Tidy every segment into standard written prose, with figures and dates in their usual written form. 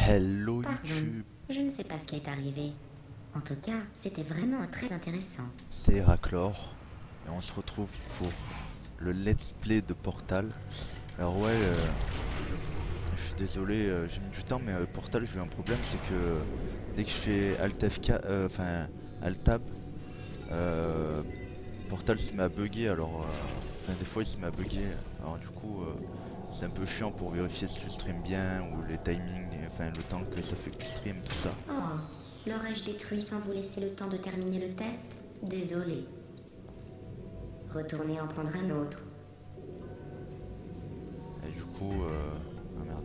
Hello Pardon, YouTube, je ne sais pas ce qui est arrivé. En tout cas, c'était vraiment très intéressant. c'est Raclor et on se retrouve pour le let's play de Portal. Alors ouais, je suis désolé, j'ai mis du temps mais Portal j'ai eu un problème, c'est que dès que je fais Alt F4, enfin Alt Tab, euh, Portal se met à bugger alors, enfin des fois il se met à bugger, alors du coup c'est un peu chiant pour vérifier si tu stream bien ou les timings, enfin le temps que ça fait que tu stream, tout ça. Oh, l'aurais-je détruit sans vous laisser le temps de terminer le test? Désolé. Retournez en prendre un autre. Et du coup, ah merde.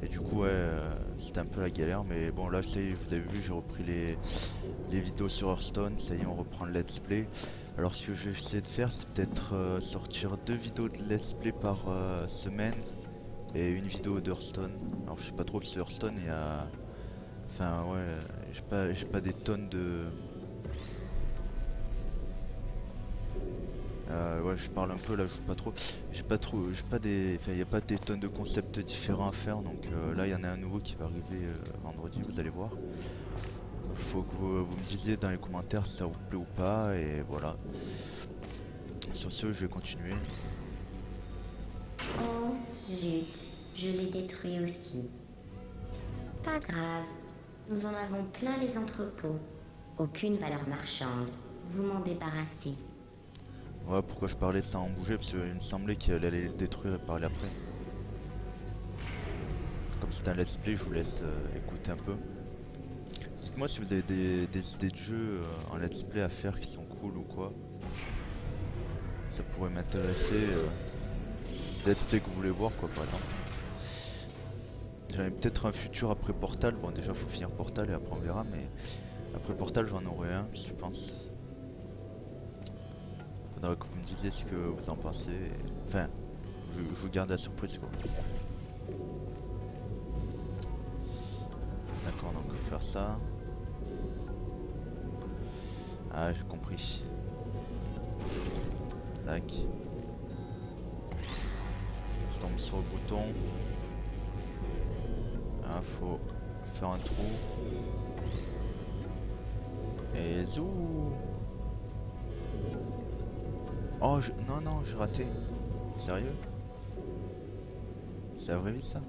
Et du coup, ouais, c'était un peu la galère, mais bon, là, ça y est, vous avez vu, j'ai repris les vidéos sur Hearthstone, ça y est, on reprend le let's play. Alors, ce que je vais essayer de faire, c'est peut-être sortir 2 vidéos de let's play par semaine et une vidéo d'Hearthstone. Alors, je sais pas trop, parce que Hearthstone, il y a. Enfin, ouais, j'ai pas des tonnes de. Ouais, je parle un peu là, je joue pas trop. J'ai pas des, enfin, y a pas des tonnes de concepts différents à faire. Donc là, il y en a un nouveau qui va arriver vendredi. Vous allez voir. Faut que vous me disiez dans les commentaires si ça vous plaît ou pas. Et voilà. Sur ce, je vais continuer. Oh, zut, je l'ai détruit aussi. Pas grave, nous en avons plein les entrepôts. Aucune valeur marchande. Vous m'en débarrassez. Ouais, pourquoi je parlais sans en bouger, parce qu'il me semblait qu'elle allait le détruire et parler après. Comme c'est un let's play, je vous laisse écouter un peu. Dites-moi si vous avez des idées de jeux en let's play à faire qui sont cool ou quoi. Ça pourrait m'intéresser. Let's play que vous voulez voir quoi, par exemple. J'avais peut-être un futur après Portal. Bon, déjà faut finir Portal et après on verra, mais après Portal j'en aurai un, je pense. Faudra que vous me disiez ce que vous en pensez. Enfin, je vous garde la surprise quoi. D'accord, donc faire ça. Ah, j'ai compris. Tac. Je tombe sur le bouton. Ah, faut faire un trou. Et zou. Oh, non, non, j'ai raté. Sérieux? C'est vrai ça?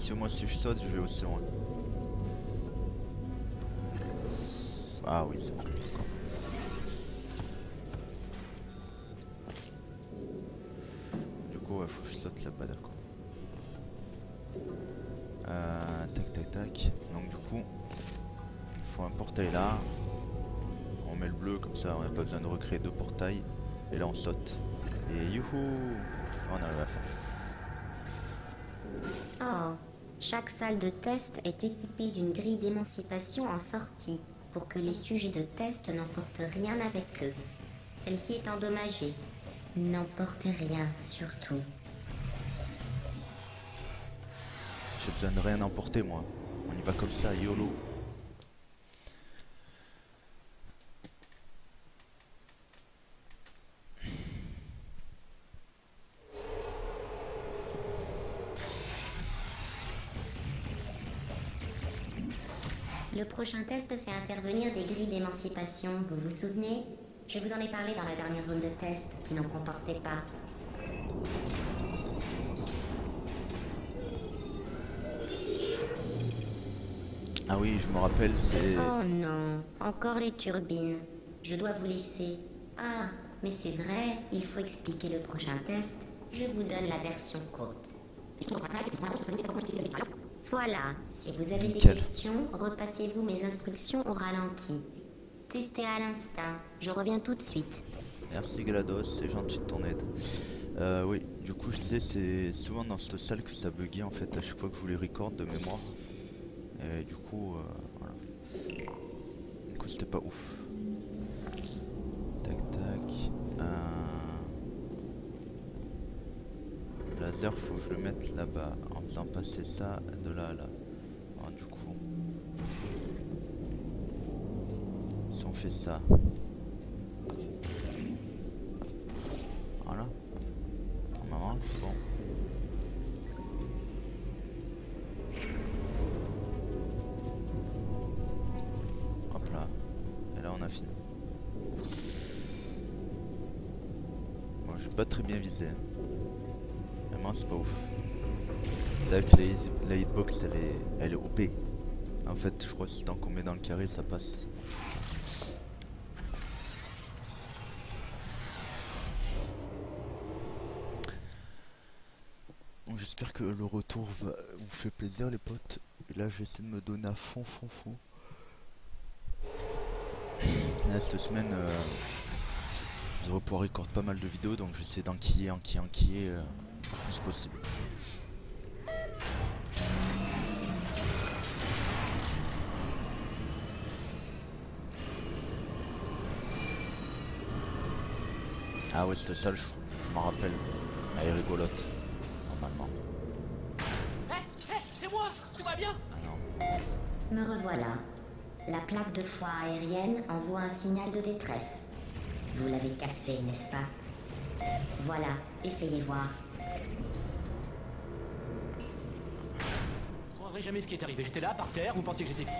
Si moi si je saute, je vais aussi loin. Ah oui, c'est bon. Du coup, ouais, faut que je saute là-bas, d'accord. Tac, tac, tac. Donc du coup, il faut un portail là. On met le bleu, comme ça on n'a pas besoin de recréer 2 portails. Et là on saute. Et youhou! On arrive à la fin. Oh, chaque salle de test est équipée d'une grille d'émancipation en sortie pour que les sujets de test n'emportent rien avec eux. Celle-ci est endommagée. N'emportez rien, surtout. J'ai besoin de rien emporter moi. On y va comme ça, YOLO. Le prochain test fait intervenir des grilles d'émancipation, vous vous souvenez? Je vous en ai parlé dans la dernière zone de test, qui n'en comportait pas. Ah oui, je me rappelle, c'est... Oh non, encore les turbines. Je dois vous laisser. Ah, mais c'est vrai, il faut expliquer le prochain test. Je vous donne la version courte. Voilà, si vous avez des Nickel. questions, repassez-vous mes instructions au ralenti. Testez à l'instinct, je reviens tout de suite. Merci GLaDOS, c'est gentil de ton aide. Oui, du coup je disais, c'est souvent dans cette salle que ça buguait en fait, à chaque fois que je voulais record de mémoire. Et du coup, voilà. Du coup c'était pas ouf. Tac tac. Le laser, faut que je le mette là-bas, en faisant passer ça de là à là. Alors, du coup, si on fait ça. Voilà. Normalement, c'est bon. fini. Bon, j'ai pas très bien visé. Vraiment, c'est pas ouf. C'est vrai que la hitbox elle est OP. En fait, je crois que tant qu'on met dans le carré, ça passe. Bon, j'espère que le retour vous fait plaisir, les potes. Et là, je vais essayer de me donner à fond. Là, cette semaine, je vais pouvoir recorder pas mal de vidéos, donc je vais essayer d'enquiller le plus possible. Ah ouais, cette salle, je m'en rappelle. Elle est rigolote, normalement. C'est moi, tout va bien? Ah non. Me revoilà. La plaque de foi aérienne envoie un signal de détresse. Vous l'avez cassé, n'est-ce pas? Voilà, essayez voir. Je croirais jamais ce qui est arrivé. J'étais là, par terre, vous pensiez que j'étais...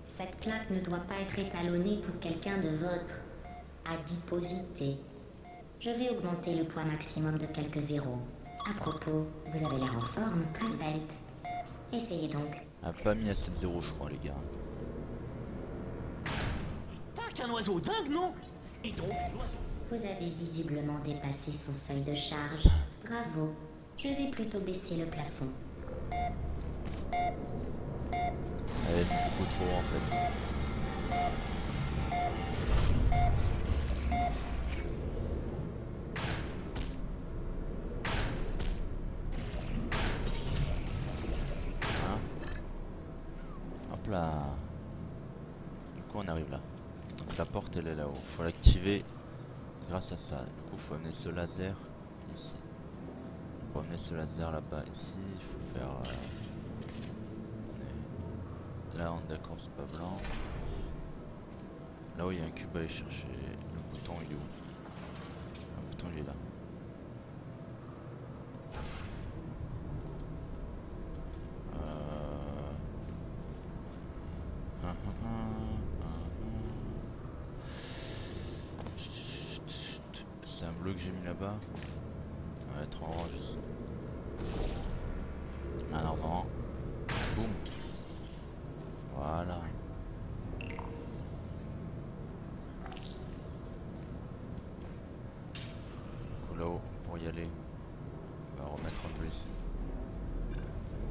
Cette plaque ne doit pas être étalonnée pour quelqu'un de votre adiposité. Je vais augmenter le poids maximum de quelques zéros. À propos, vous avez l'air en forme, très svelte. Essayez donc. Elle a pas mis assez de 0, je crois, les gars. Tac, un oiseau dingue, non? Et donc, l'oiseau... Vous avez visiblement dépassé son seuil de charge. Bravo. Je vais plutôt baisser le plafond. Elle est beaucoup trop en fait. Hein? Hop là. Du coup on arrive là. Donc la porte elle est là-haut. Faut l'activer grâce à ça. Du coup faut amener ce laser ici. Faut amener ce laser là-bas ici. Il faut faire... Là on est d'accord, c'est pas blanc. Là où il y a un cube à aller chercher. Le bouton il est où? Le bouton il est là. C'est un bleu que j'ai mis là-bas. On va être en orange ici. Ah normalement. Boum. Voilà. Là-haut, pour y aller, on va remettre un bleu ici.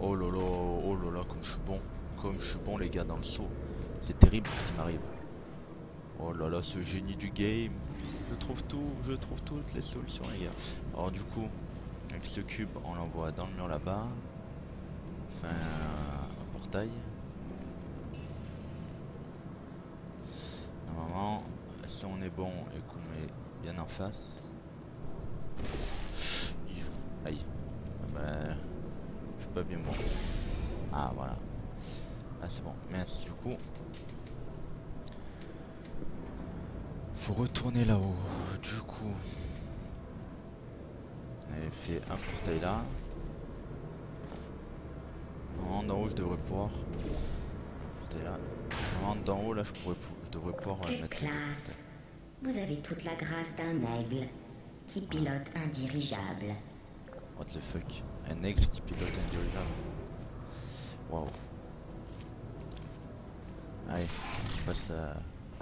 Oh là là, comme je suis bon. Comme je suis bon les gars dans le saut. C'est terrible ce qui m'arrive. Oh là là, ce génie du game. Je trouve toutes les solutions les gars. Alors du coup, avec ce cube, on l'envoie dans le mur là-bas. Enfin, un portail. Normalement, si on est bon et qu'on met bien en face. Aïe. Ah ben, je suis pas bien bon. Ah voilà. Ah c'est bon. Merci du coup. Faut retourner là-haut. Du coup. On avait fait un portail là. Normalement d'en haut je devrais pouvoir. Un portail là. Normalement d'en haut là je devrais pouvoir Quelle mettre. classe! Vous avez toute la grâce d'un aigle qui pilote un dirigeable. What the fuck? Un aigle qui pilote un dirigeable. Waouh. Allez, je passe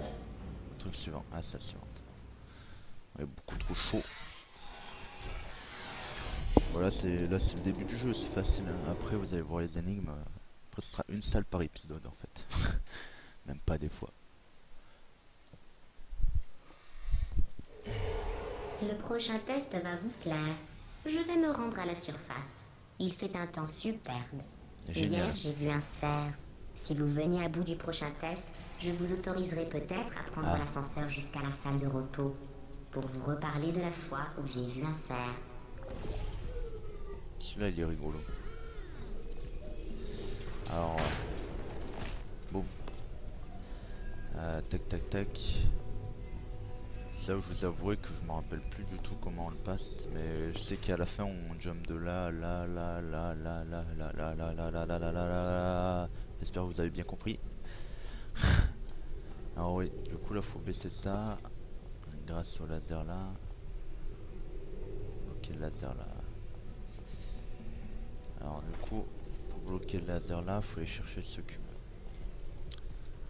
au truc suivant. Ah, celle suivante. Il est beaucoup trop chaud. Voilà, là c'est le début du jeu, c'est facile. Hein. Après, vous allez voir les énigmes. Après, ce sera une salle par épisode en fait. Même pas des fois. Le prochain test va vous plaire. Je vais me rendre à la surface. Il fait un temps superbe. Génial. Hier, j'ai vu un cerf. Si vous venez à bout du prochain test, je vous autoriserai peut-être à prendre l'ascenseur jusqu'à la salle de repos pour vous reparler de la fois où j'ai vu un cerf. Celui-là, il est rigolo. Alors, boum. Tac, tac, tac. Là où je vous avouerai que je me rappelle plus du tout comment on le passe, mais je sais qu'à la fin on jump de là. J'espère que vous avez bien compris. Alors oui, du coup là faut baisser ça grâce au laser là. Ok, le laser là. Alors du coup, pour bloquer le laser là, faut aller chercher ce cube.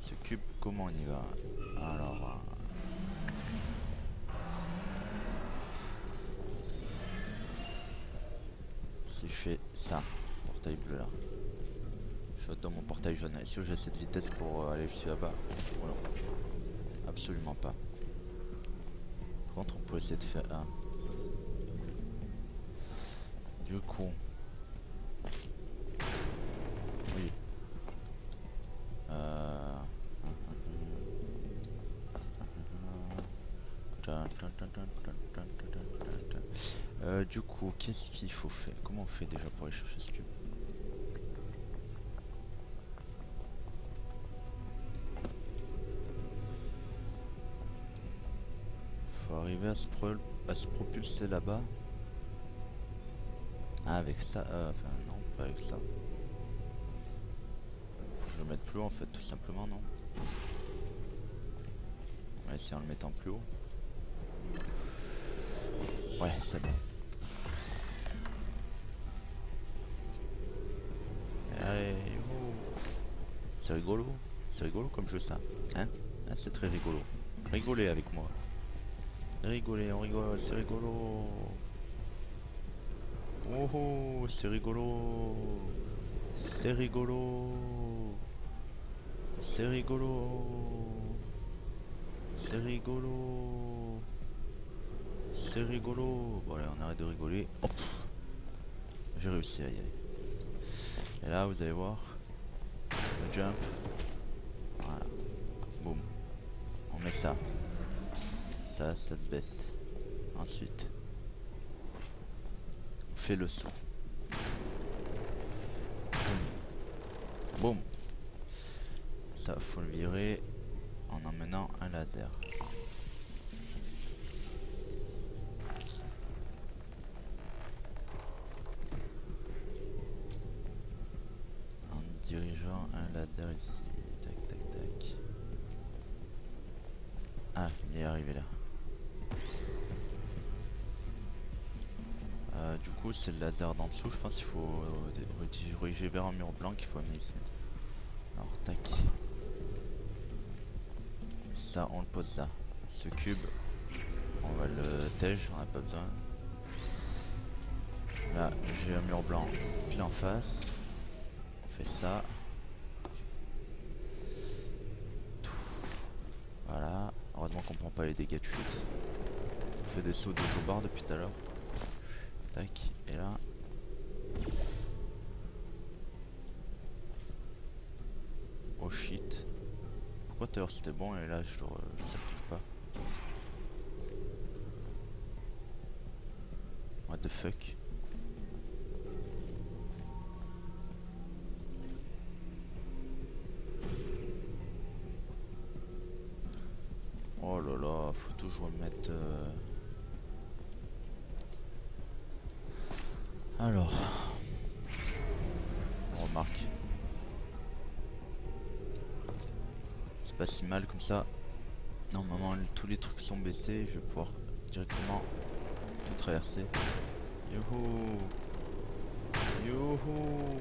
Ce cube, comment on y va? Alors... si je fais ça, portail bleu là. Je suis dans mon portail jaune. Est-ce que j'ai cette vitesse pour aller jusqu'à là-bas? Voilà. Absolument pas. Par contre, on peut essayer de faire un. Du coup... oui. Du coup, qu'est-ce qu'il faut faire? Comment on fait déjà pour aller chercher ce cube? Faut arriver à se propulser là-bas. Ah, avec ça, enfin non, pas avec ça. Faut que je le mette plus haut en fait, tout simplement, non? On va essayer en le mettant plus haut. Ouais, c'est bon. Allez, youhou. C'est rigolo comme jeu ça, hein? Ah, c'est très rigolo. Rigolez avec moi. Rigolez, on rigole, c'est rigolo. Oh oh, c'est rigolo. C'est rigolo. C'est rigolo. C'est rigolo. C'est rigolo. Bon allez, on arrête de rigoler. Hop. J'ai réussi à y aller. Et là, vous allez voir. Le jump. Voilà. Boum. On met ça. Ça se baisse. Ensuite, on fait le saut. Boum. Ça, faut le virer en emmenant un laser. En dirigeant un laser ici. Tac, tac, tac. Ah, il est arrivé là. Du coup, c'est le laser d'en dessous. Je pense qu'il faut rediriger vers un mur blanc qu'il faut amener ici. Alors, tac. Ça, on le pose là. Ce cube, on va le tège, on n'a pas besoin. Là, j'ai un mur blanc pile en face. On fait ça. Voilà. Heureusement qu'on prend pas les dégâts de chute. On fait des sauts de jobard depuis tout à l'heure. Tac, et là. Oh shit. Pourquoi tout à l'heure c'était bon et là ça ne touche pas? What the fuck? Oh là là, faut toujours le mettre... Alors... on remarque. C'est pas si mal comme ça. Normalement tous les trucs sont baissés, je vais pouvoir directement tout traverser. Youhou! Youhou!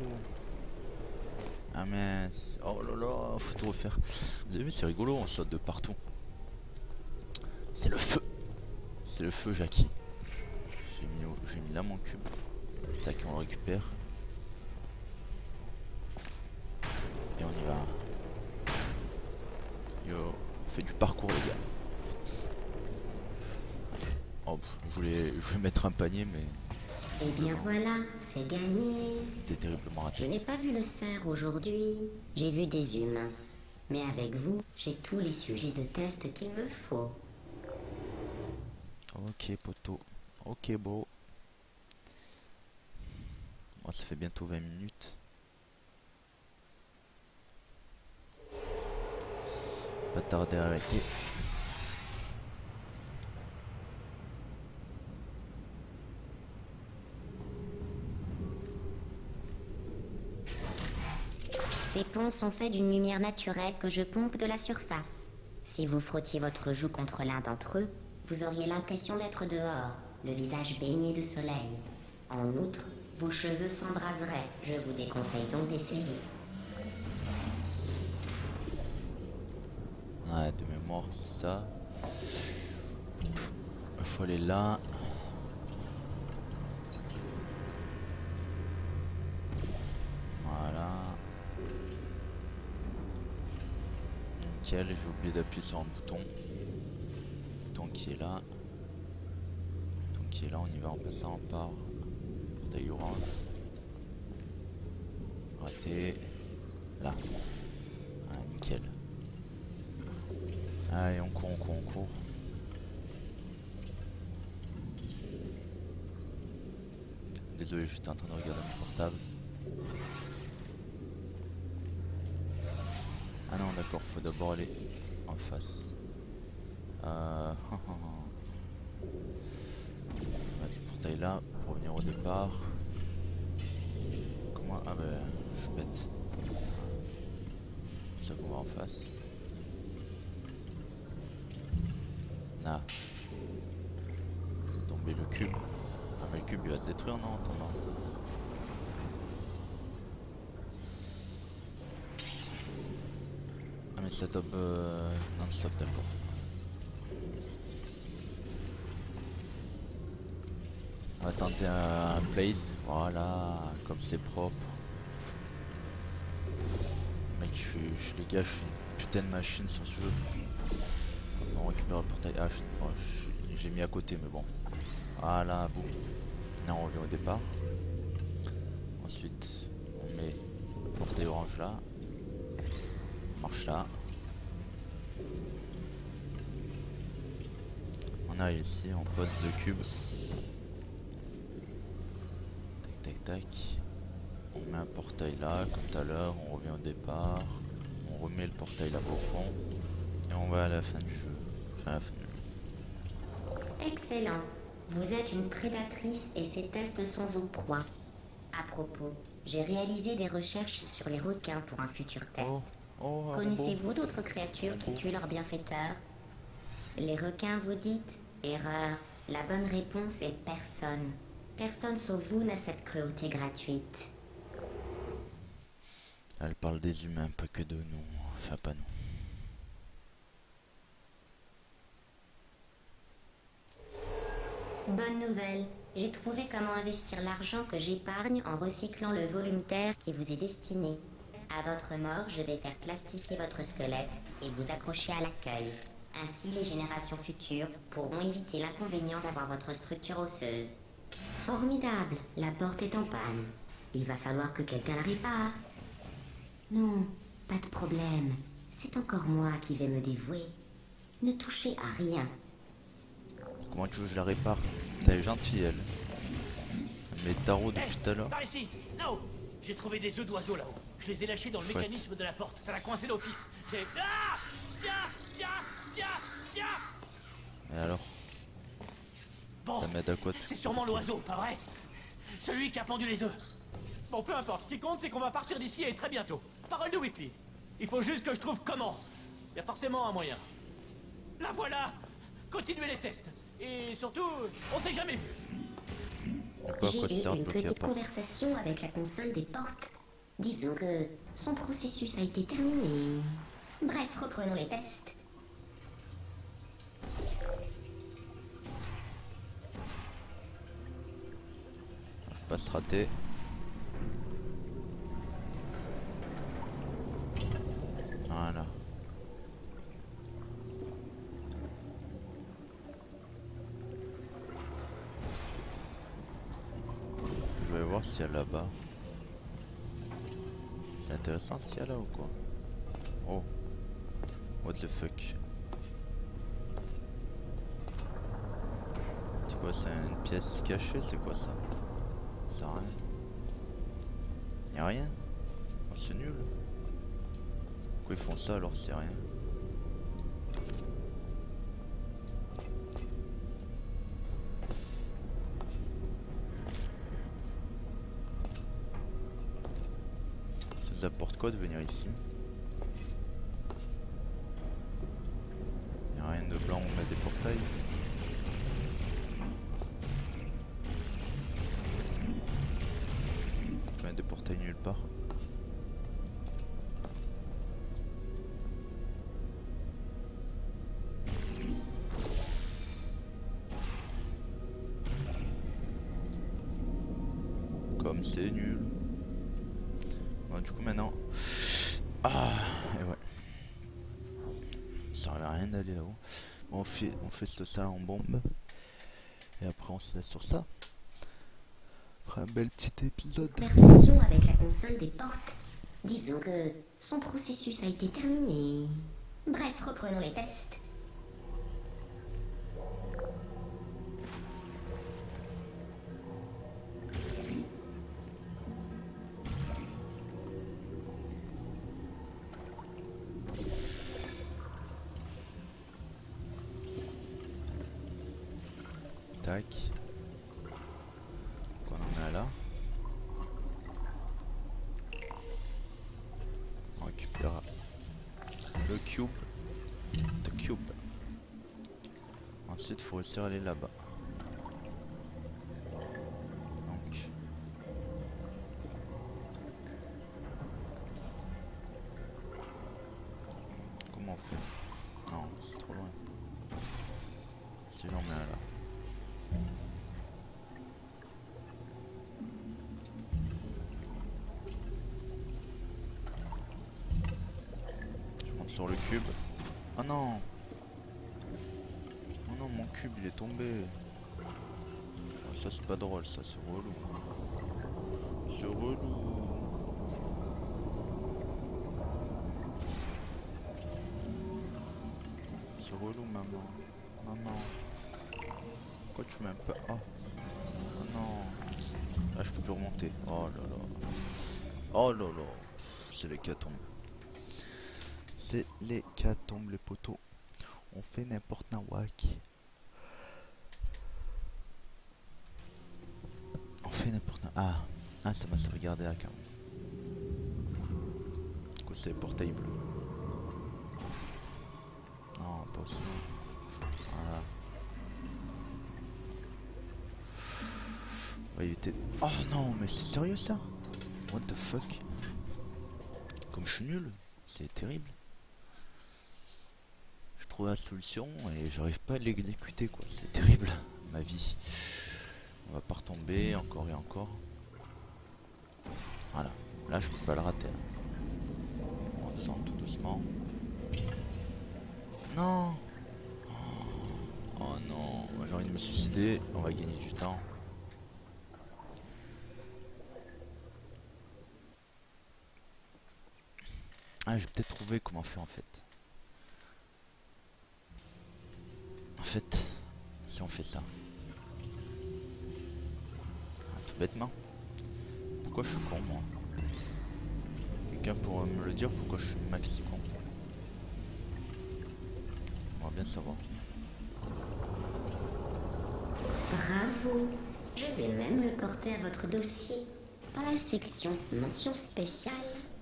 Ah mince! Oh là là, faut tout refaire. Vous avez vu, c'est rigolo, on saute de partout. C'est le feu! C'est le feu, Jackie. J'ai mis là mon cube. Tac, on le récupère. Et on y va. Yo, on fait du parcours les gars. Oh, je voulais mettre un panier mais... Eh bien voilà, c'est gagné. c'était terriblement Je raté. n'ai pas vu le cerf aujourd'hui. J'ai vu des humains. Mais avec vous, j'ai tous les sujets de test qu'il me faut. Ok poto. Ok bro. Bon, ça fait bientôt 20 minutes. Pas tarder à arrêter. Ces ponts sont faits d'une lumière naturelle que je pompe de la surface. Si vous frottiez votre joue contre l'un d'entre eux, vous auriez l'impression d'être dehors, le visage baigné de soleil. En outre, vos cheveux s'embraseraient. Je vous déconseille donc d'essayer. Ouais, de mémoire, ça. Il faut aller là. Voilà. Nickel, j'ai oublié d'appuyer sur un bouton. Bouton qui est là. Bouton qui est là, on y va en passant par portail orange. Raté. Là. Ah, nickel. Allez, on court, on court, on court. Désolé, j'étais en train de regarder mon portable. Ah non, d'accord, faut d'abord aller en face. On va mettre le portail là pour revenir au départ. Comment? Ah bah, je suis bête. C'est ça qu'on va en face. Là. Tomber le cube. Ah mais le cube il va se détruire non en tombant. Ah mais ça top non-stop d'accord. On va tenter un blaze. Voilà, comme c'est propre. Mec je les gars, je suis une putain de machine sur ce jeu. On récupère le portail. Ah, j'ai mis à côté, mais bon. Voilà, boum. Là, on revient au départ. Ensuite, on met le portail orange là. On marche là. On arrive ici, on pose le cube. Tac, tac, tac. On met un portail là, comme tout à l'heure. On revient au départ. On remet le portail là au fond. Et on va à la fin du jeu. Excellent. Vous êtes une prédatrice et ces tests sont vos proies. À propos, j'ai réalisé des recherches sur les requins pour un futur test. Connaissez-vous d'autres créatures qui tuent leurs bienfaiteurs? Les requins, vous dites? Erreur. La bonne réponse est personne. Personne sauf vous n'a cette cruauté gratuite. Elle parle des humains, pas que de nous. Enfin, pas nous. Bonne nouvelle, j'ai trouvé comment investir l'argent que j'épargne en recyclant le volume d'air qui vous est destiné. À votre mort, je vais faire plastifier votre squelette et vous accrocher à l'accueil. Ainsi, les générations futures pourront éviter l'inconvénient d'avoir votre structure osseuse. Formidable, la porte est en panne. Il va falloir que quelqu'un la répare. Non, pas de problème. C'est encore moi qui vais me dévouer. Ne touchez à rien. Comment tu veux que je la répare? T'es gentille elle. Mais tarot depuis tout à l'heure. Par ici. Là-haut. J'ai trouvé des œufs d'oiseaux là-haut. Je les ai lâchés dans le mécanisme de la porte. Ça l'a coincé d'office. J'ai... Ah! Viens! Et alors? Bon, Ça m'aide à quoi? c'est sûrement l'oiseau, pas vrai? Celui qui a pendu les œufs. Bon, peu importe. Ce qui compte, c'est qu'on va partir d'ici et très bientôt. Parole de Whitley. Il faut juste que je trouve comment. Il y a forcément un moyen. La voilà! Continuez les tests. Et surtout, on s'est jamais vu. J'ai eu une petite conversation avec la console des portes. Disons que son processus a été terminé. Bref, reprenons les tests. Faut pas se rater. Voilà. Je vais voir s'il y a là-bas. C'est intéressant ce qu'il y a là ou quoi? Oh. What the fuck? C'est quoi, c'est une pièce cachée? C'est quoi ça? Ça sert à rien. Y'a rien? Oh, c'est nul. Pourquoi ils font ça alors c'est rien? Ça vous apporte quoi de venir ici? portail. Il y a des portails nulle part. Comme c'est nul. Bon, du coup maintenant. Ah, et ouais. Ça servait à rien d'aller là-haut. Bon, on fait ce salle en bombe. Et après on se laisse sur ça. Après un bel petit épisode. Conversation avec la console des portes. Disons que son processus a été terminé. Bref, reprenons les tests. Tac. On en a là. On récupère le cube. The cube. Ensuite, il faut réussir à aller là-bas. Donc. Comment on fait? Non, c'est trop loin. Si j'en mets un là. Sur le cube. Oh non! Oh non, mon cube il est tombé. Oh, ça c'est pas drôle, ça c'est relou. C'est relou. C'est relou, maman. Maman. Pourquoi tu m'aimes pas? Oh. Oh non. Ah, je peux plus remonter. Oh là là. Oh là là. C'est l'hécatombe. C'est l'hécatombe, les poteaux. On fait n'importe nawak. On fait n'importe Ah, ça m'a regardé là quand même. Du coup, c'est portail bleu. Non, pas aussi. Voilà. On va éviter. Oh non, mais c'est sérieux ça? What the fuck? Comme je suis nul, c'est terrible. Je trouve la solution et j'arrive pas à l'exécuter quoi, c'est terrible ma vie. On va pas retomber encore et encore. Voilà, là je peux pas le rater. On descend tout doucement. Non. Oh non, j'ai envie de me suicider, on va gagner du temps. Ah, j'ai peut-être trouvé comment faire en fait. En fait, si on fait ça. Ah, tout bêtement. Pourquoi je suis con moi? Quelqu'un pourrait me le dire pourquoi je suis maxi con? On va bien savoir. Bravo. Je vais même le porter à votre dossier. Dans la section mention spéciale.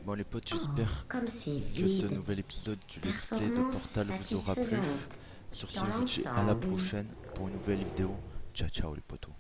Bon les potes, j'espère Comme c'est que ce vide. nouvel épisode du Let's Play de Performance Portal vous aura plu. satisfaisante. Sur ce, Dans je vous dis à la l'ensemble. prochaine pour une nouvelle vidéo. Ciao ciao les potos.